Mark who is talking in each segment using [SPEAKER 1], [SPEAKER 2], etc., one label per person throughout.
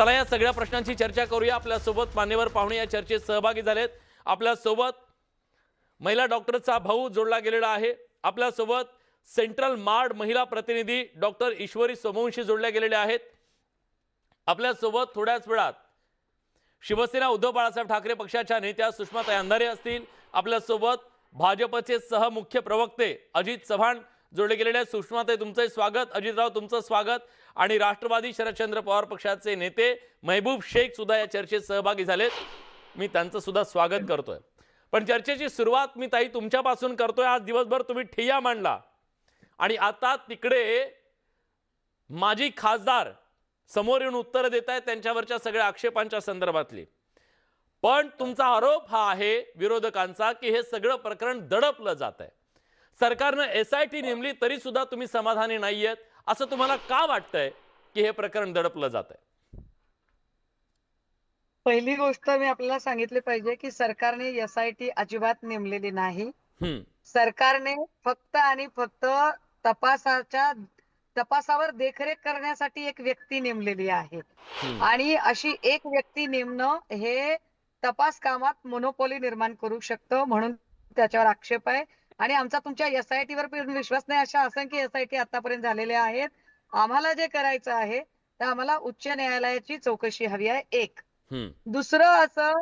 [SPEAKER 1] चला या सगळ्या प्रश्नांची चर्चा करूया। आपल्यासोबत मान्यवर पाहुणे या चर्चेत सहभागी झालेत। आपल्यासोबत महिला डॉक्टरचा भाऊ जोडला गेलेला आहे। आपल्यासोबत सेंट्रल मार्ड महिला प्रतिनिधी डॉक्टर ईश्वरी सोमवंशी जोडल्या गेलेल्या आहेत। आपल्यासोबत थोड्याच वेळात शिवसेना उद्धव बाळासाहेब ठाकरे पक्षाच्या नेत्या सुषमाताई अंधारे असतील। आपल्यासोबत भाजपचे सहमुख्य प्रवक्ते अजित चव्हाण जोडले गेलेले आहेत। सुषमाताई तुमचे स्वागत, अजितराव तुमचं स्वागत आणि राष्ट्रवादी शरदचंद्र पवार पक्षाचे नेते महबूब शेख सुद्धा या चर्चेत सहभागी झालेत। मी त्यांचं सुद्धा स्वागत करतोय। पण चर्चेची सुरुवात मी ताई तुमच्यापासून करतोय। आज दिवसभर तुम्ही ठिय्या मांडला आणि आता तिकडे माजी खासदार समोर येऊन उत्तर देत आहेत त्यांच्यावरच्या सगळ्या आक्षेपांच्या संदर्भातली। पण तुमचा आरोप हा आहे विरोधकांचा की हे सगळं प्रकरण दडपलं जात आहे। सरकारने एसआयटी नेमली तरी सुद्धा तुम्ही समाधानी नाहीयेत, असं तुम्हाला का वाटतंय की हे प्रकरण दडपलं जात आहे?
[SPEAKER 2] पहिली गोष्ट मी आपल्याला सांगितली पाहिजे की सरकारने एसआयटी अजिबात नेमलेली नाही। सरकारने फक्त आणि फक्त तपासावर देखरेख करण्यासाठी एक व्यक्ती नेमलेली आहे आणि अशी एक व्यक्ती नेमणं हे तपास कामात मोनोपोली निर्माण करू शकतं, म्हणून त्याच्यावर आक्षेप आहे। आणि आमचा तुमच्या एसआयटी वर विश्वास नाही, अशा असंख्य एसआयटी आतापर्यंत झालेल्या आहेत। आम्हाला जे करायचं आहे तर आम्हाला उच्च न्यायालयाची चौकशी हवी आहे एक। दुसरं असं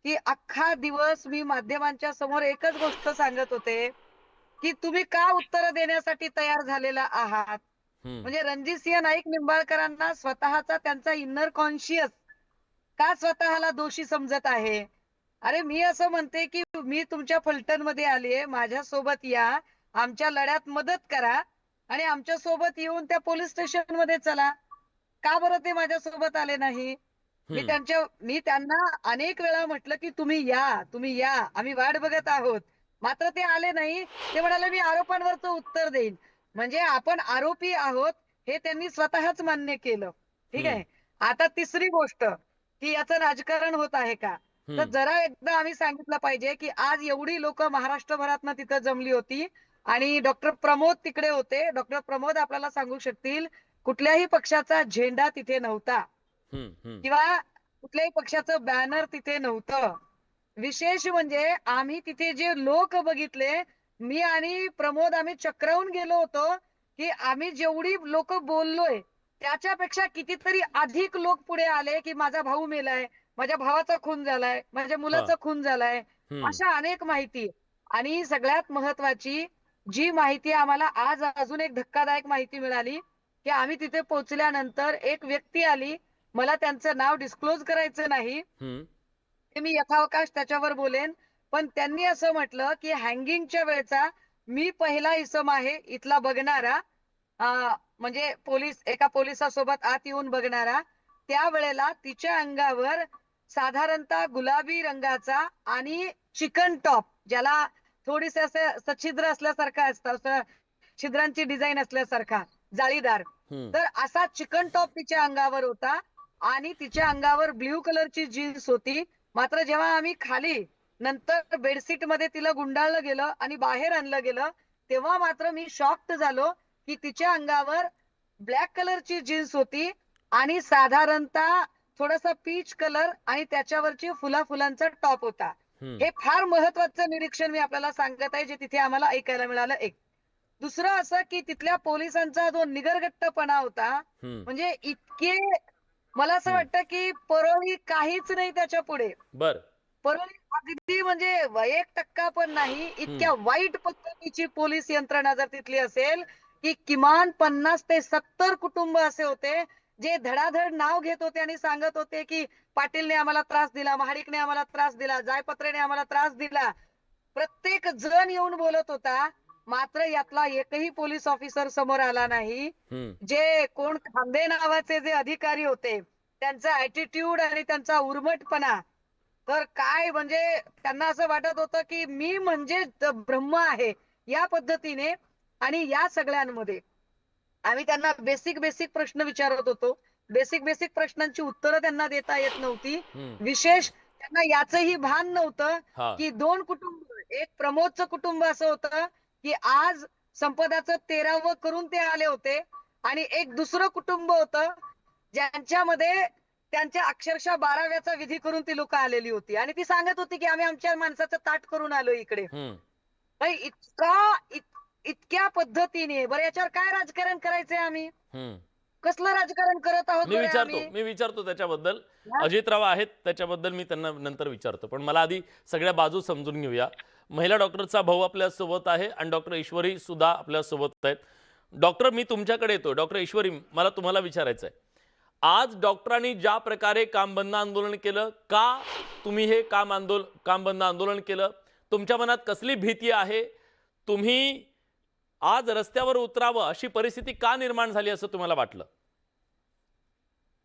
[SPEAKER 2] की अख्खा दिवस मी माध्यमांच्या समोर एकच गोष्ट सांगत होते की तुम्ही का उत्तर देण्यासाठी तयार झालेला आहात। म्हणजे रणजितसिंह नाईक निंबाळकरांना स्वतःचा त्यांचा इनर कॉन्शियस का स्वतःला दोषी समजत आहे। अरे मी असं म्हणते की मी तुमच्या फलटण मध्ये आलीये, माझ्या सोबत या, आमच्या लढ्यात मदत करा आणि आमच्या सोबत येऊन त्या पोलीस स्टेशन मध्ये चला। का बरं ते माझ्या सोबत आले नाही? मी त्यांना अनेक वेळा म्हटलं की तुम्ही या, आम्ही वाट बघत आहोत, मात्र ते आले नाही। ते म्हणाले मी आरोपांवरचं उत्तर देईन। म्हणजे आपण आरोपी आहोत हे त्यांनी स्वतःच मान्य केलं। ठीक आहे। आता तिसरी गोष्ट की याचं राजकारण होत आहे का, तर जरा एकदा आम्ही सांगितलं पाहिजे की आज एवढी लोक महाराष्ट्रभरातनं तिथं जमली होती आणि डॉक्टर प्रमोद तिकडे होते। डॉक्टर प्रमोद आपल्याला सांगू शकतील कुठल्याही पक्षाचा झेंडा तिथे नव्हता किंवा कुठल्याही पक्षाचं बॅनर तिथे नव्हतं। विशेष म्हणजे आम्ही तिथे जे लोक बघितले, मी आणि प्रमोद आम्ही चक्रावून गेलो होतो की आम्ही जेवढी लोक बोललोय त्याच्यापेक्षा कितीतरी अधिक लोक पुढे आले की माझा भाऊ मेलाय, माझ्या भावाचा खून झालाय, माझ्या मुलाचा खून झालाय, अशा अनेक माहिती। आणि सगळ्यात महत्वाची जी माहिती आम्हाला आज अजून एक धक्कादायक माहिती मिळाली की आम्ही तिथे पोहोचल्यानंतर एक व्यक्ती आली, मला त्यांचं नाव डिस्क्लोज करायचं नाही, ते मी यथावकाश त्याच्यावर बोलेन, पण त्यांनी असं म्हटलं की हँगिंगच्या वेळचा मी पहिला इसम आहे इथला बघणारा, म्हणजे एका पोलिसासोबत आत येऊन बघणारा। त्यावेळेला तिच्या अंगावर साधारणतः गुलाबी रंगाचा आणि चिकन टॉप, ज्याला थोडीसे असे सछिद्र असल्यासारखा असतं, छिद्रांची डिझाईन असल्यासारखा जाळीदार, तर असा चिकन टॉप तिच्या अंगावर होता आणि तिच्या अंगावर ब्ल्यू कलरची जीन्स होती। मात्र जेव्हा आम्ही खाली नंतर बेडशीट मध्ये तिला गुंडाळलं गेलं आणि बाहेर आणलं गेलं तेव्हा मात्र मी शॉक्ड झालो की तिच्या अंगावर ब्लॅक कलरची जीन्स होती आणि साधारणतः थोडासा पीच कलर आणि त्याच्यावरची फुलांचा टॉप होता। हे फार महत्वाचं निरीक्षण मी आपल्याला सांगत आहे जे तिथे आम्हाला ऐकायला मिळालं एक। दुसरं असं की तिथल्या पोलिसांचा जो निगरगट्टपणा होता, म्हणजे इतके, मला असं वाटतं की परळी काहीच नाही त्याच्या पुढे। परळी अगदी म्हणजे 1% पण नाही, इतक्या वाईट पद्धतीची पोलीस यंत्रणा जर तिथली असेल की किमान 50 ते 70 कुटुंब असे होते जे धडाधड नाव घेत होते आणि सांगत होते की पाटीलने आम्हाला त्रास दिला, महाडिकने आम्हाला त्रास दिला, जायपत्रेने आम्हाला त्रास दिला, प्रत्येक जण येऊन बोलत होता। मात्र यातला एकही पोलीस ऑफिसर समोर आला नाही। जे कोण खांबे नावाचे जे अधिकारी होते त्यांचा ऍटिट्यूड आणि त्यांचा उर्मटपणा, तर काय म्हणजे त्यांना असं वाटत होतं की मी म्हणजे ब्रह्म आहे या पद्धतीने। आणि या सगळ्यांमध्ये आम्ही त्यांना बेसिक प्रश्न विचारत होतो, बेसिक प्रश्नांची उत्तरं त्यांना देता येत नव्हती। विशेष त्यांना याचंही भान नव्हतं की दोन कुटुंब, एक प्रमोदचं कुटुंब असं होतं की आज संपदाचं 13वं करून ते आले होते आणि एक दुसरं कुटुंब होतं ज्यांच्यामध्ये त्यांच्या अक्षरशः 12व्याचा विधी करून ती लोक आलेली होती आणि ती सांगत होती की आम्ही आमच्या माणसाचं ताट करून आलो इकडे. नाही, इतक्या पद्धतीने बरं याच्यावर काय राजकारण करायचंय आम्ही? कसलं राजकारण करत आहोत बरं आम्ही?
[SPEAKER 1] मी विचारतो त्याच्याबद्दल.
[SPEAKER 2] हा?
[SPEAKER 1] अजितराव आहेत त्याच्याबद्दल मी त्यांना नंतर विचारतो, पण मला आधी सगळ्या बाजू समजून घेऊया. महिला डॉक्टरचा भाऊ आपल्या सोबत आहे आणि डॉक्टर ईश्वरी सुद्धा आपल्या सोबत आहेत. डॉक्टर, मी तुमच्याकडे येतो. डॉक्टर ईश्वरी, मला तुम्हाला विचारायचं आहे, आज डॉक्टरांनी ज्या प्रकारे काम बंद आंदोलन केलं, का तुम्ही हे काम बंद आंदोलन केलं? तुमच्या मनात कसली भीती आहे? तुम्ही आज रस्त्यावर उतरावं अशी परिस्थिती का निर्माण झाली असं तुम्हाला वाटलं?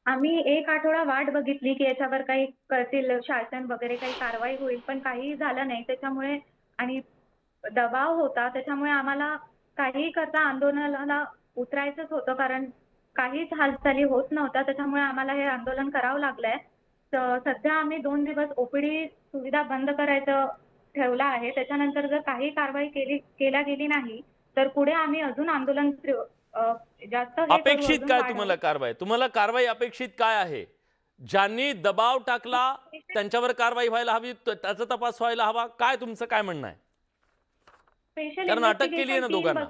[SPEAKER 3] आम्ही 1 आठवडा वाट बघितली, की याच्यावर काही करतील शासन वगैरे, काही कारवाई होईल, पण काहीही झालं नाही. त्याच्यामुळे आणि दबाव होता, त्याच्यामुळे आम्हाला काहीही करता आंदोलनाला उतरायचंच होतं, कारण काहीच हालचाली होत नव्हत्या. त्याच्यामुळे आम्हाला हे आंदोलन करावं लागलंय. तर सध्या आम्ही 2 दिवस ओपीडी सुविधा बंद करायचं ठेवलं आहे. त्याच्यानंतर जर काही कारवाई केल्या गेली नाही, तर पुढे आम्ही अजून आंदोलन जास्त हे करू,
[SPEAKER 1] अपेक्षित
[SPEAKER 3] अजून
[SPEAKER 1] काय
[SPEAKER 3] वाढवू.
[SPEAKER 1] तुम्हाला कारवाई अपेक्षित काय आहे? ज्यांनी दबाव टाकला त्यांच्यावर कारवाई व्हायला हवी, त्याचा तपास व्हायला हवा, काय तुमचं काय म्हणणं आहे? कारण अटक केली आहे ना दोघांना.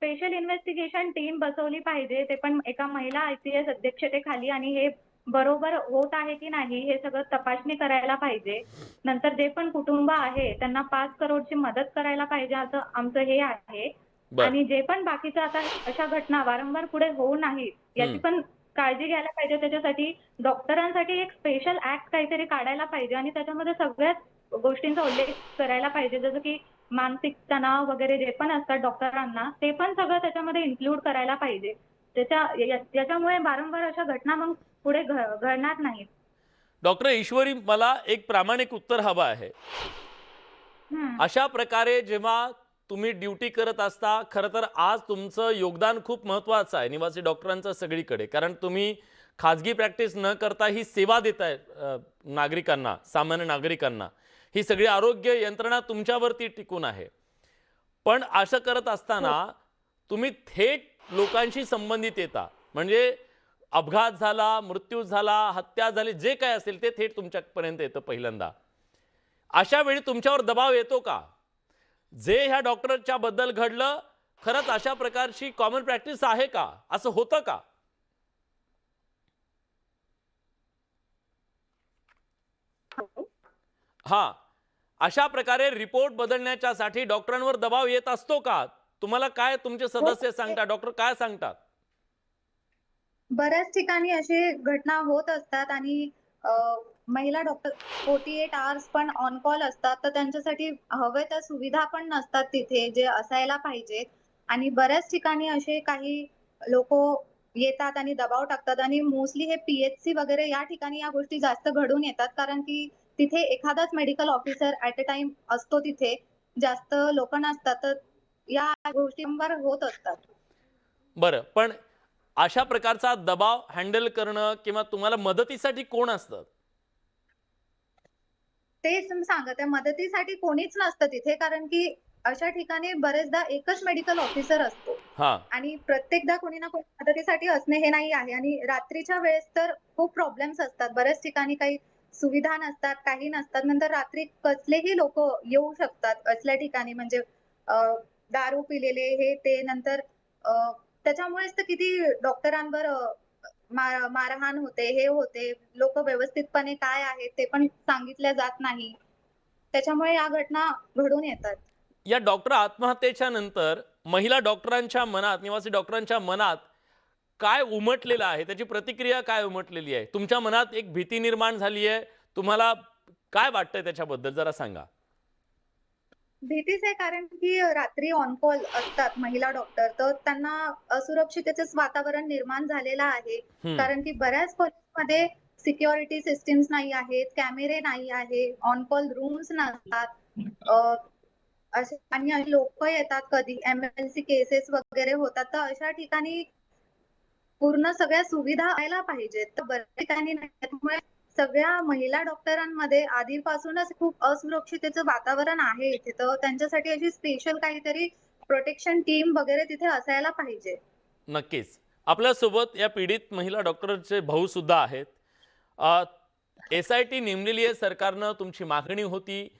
[SPEAKER 3] स्पेशल इन्व्हेस्टिगेशन टीम बसवली पाहिजे, ते पण एका महिला ICS अध्यक्षतेखाली, आणि हे बरोबर होत आहे की नाही हे सगळं तपासणी करायला पाहिजे. नंतर जे पण कुटुंब आहे त्यांना 5 करोडची मदत करायला पाहिजे, असं आमचं हे आहे. आणि जे पण बाकीचं आता अशा घटना वारंवार पुढे होऊ नाहीत याची पण काळजी घ्यायला पाहिजे. त्याच्यासाठी डॉक्टरांसाठी एक स्पेशल ऍक्ट काहीतरी काढायला पाहिजे आणि त्याच्यामध्ये सगळ्याच गोष्टींचा उल्लेख करायला पाहिजे, जसं की मानसिक तणाव वगैरे जे पण असतात डॉक्टरांना, ते पण सगळं त्याच्यामध्ये इन्क्लूड करायला पाहिजे. याच्यामुळे वारंवार अशा घटना मग पुढे घडणार नाहीत.
[SPEAKER 1] डॉक्टर ईश्वरी, मला एक प्रामाणिक उत्तर हवं आहे. अशा प्रकारे जेव्हा तुम्ही ड्युटी करत असता, खरं तर आज तुमचं योगदान खूप महत्त्वाचं आहे निवासी डॉक्टरांचं सगळीकडे, कारण तुम्ही खाजगी प्रॅक्टिस न करता ही सेवा देताय नागरिकांना, सामान्य नागरिकांना. ही सगळी आरोग्य यंत्रणा तुमच्यावरती टिकून आहे. पण असं करत असताना तुम्ही थेट लोकांशी संबंधित येता, म्हणजे अपघात झाला, मृत्यू झाला, हत्या झाली, जे काय असेल ते थेट तुमच्यापर्यंत येतं पहिल्यांदा. अशा वेळी तुमच्यावर दबाव येतो का? जे ह्या डॉक्टरच्या बद्दल घडलं, खरंच अशा प्रकारची कॉमन प्रॅक्टिस आहे का? असं होतं का? हा, अशा प्रकारे रिपोर्ट बदलण्याच्यासाठी डॉक्टरांवर दबाव येत असतो का? तुम्हाला काय तुमचे सदस्य सांगतात, डॉक्टर काय सांगतात?
[SPEAKER 3] बऱ्याच ठिकाणी अशी घटना होत असतात आणि महिला डॉक्टर 48 आवर्स पण ऑन कॉल असतात, तर त्यांच्यासाठी हव्या त्या सुविधा पण नसतात तिथे, जे असायला पाहिजेत. आणि बऱ्याच ठिकाणी असे काही लोक येतात आणि दबाव टाकतात आणि मोस्टली हे PHC वगैरे या ठिकाणी या गोष्टी जास्त घडून येतात, कारण की तिथे एखादाच medical officer at a time असतो, तिथे जास्त लोक नसतात, तर या गोष्टींवर होत असतात.
[SPEAKER 1] बरं, पण अशा प्रकारचा दबाव हँडल करणं किंवा तुम्हाला मदतीसाठी कोण असतं?
[SPEAKER 3] तेच मी सांगत आहे, मदतीसाठी कोणीच नसतं तिथे, कारण की अशा ठिकाणी बरेचदा एकच मेडिकल ऑफिसर असतो आणि प्रत्येकदा कोणी ना कोणी मदतीसाठी असणे हे नाही आहे. आणि रात्रीच्या वेळेस तर खूप प्रॉब्लेम्स असतात. बऱ्याच ठिकाणी काही सुविधा नसतात, काही नसतात. नंतर रात्री कसलेही लोक येऊ शकतात असल्या ठिकाणी, म्हणजे दारू पिलेले हे ते. नंतर त्याच्यामुळेच तर किती डॉक्टरांवर मारहाण होते, हे होते. लोक व्यवस्थितपणे काय आहेत ते पण सांगितल्या जात नाही. त्याच्यामुळे या घटना घडून येतात.
[SPEAKER 1] या डॉक्टर आत्महत्येच्या नंतर महिला डॉक्टरांच्या मनात, निवासी डॉक्टरांच्या मनात काय उमटलेलं आहे? त्याची प्रतिक्रिया काय उमटलेली आहे? तुमच्या मनात एक भीती निर्माण झाली आहे? तुम्हाला काय वाटतंय त्याच्याबद्दल जरा सांगा.
[SPEAKER 3] भीतीच आहे, कारण की रात्री ऑन कॉल असतात महिला डॉक्टर, तर त्यांना असुरक्षिततेच वातावरण निर्माण झालेलं आहे. कारण की बऱ्याच कॉलेजमध्ये सिक्युरिटी सिस्टीम्स नाही आहेत, कॅमेरे नाही आहे, ऑन कॉल रूम्स नसतात. असे आणि लोक येतात, कधी एमर्जन्सी केसेस वगैरे होतात, तर अशा ठिकाणी पूर्ण सगळ्या सुविधा व्हायला पाहिजेत, तर बऱ्याच ठिकाणी नाही. त्यामुळे सगळ्या महिला डॉक्टरांमध्ये आधीपासूनच खूप असुरक्षिततेचं वातावरण आहे इथे, तर त्यांच्यासाठी अशी स्पेशल काहीतरी प्रोटेक्शन टीम वगैरे तिथे असायला पाहिजे.
[SPEAKER 1] नक्कीच. आपल्यासोबत या पीडित महिला डॉक्टरचे भाऊ सुद्धा आहेत. SIT नेमलेली आहे सरकारनं, तुमची मागणी होती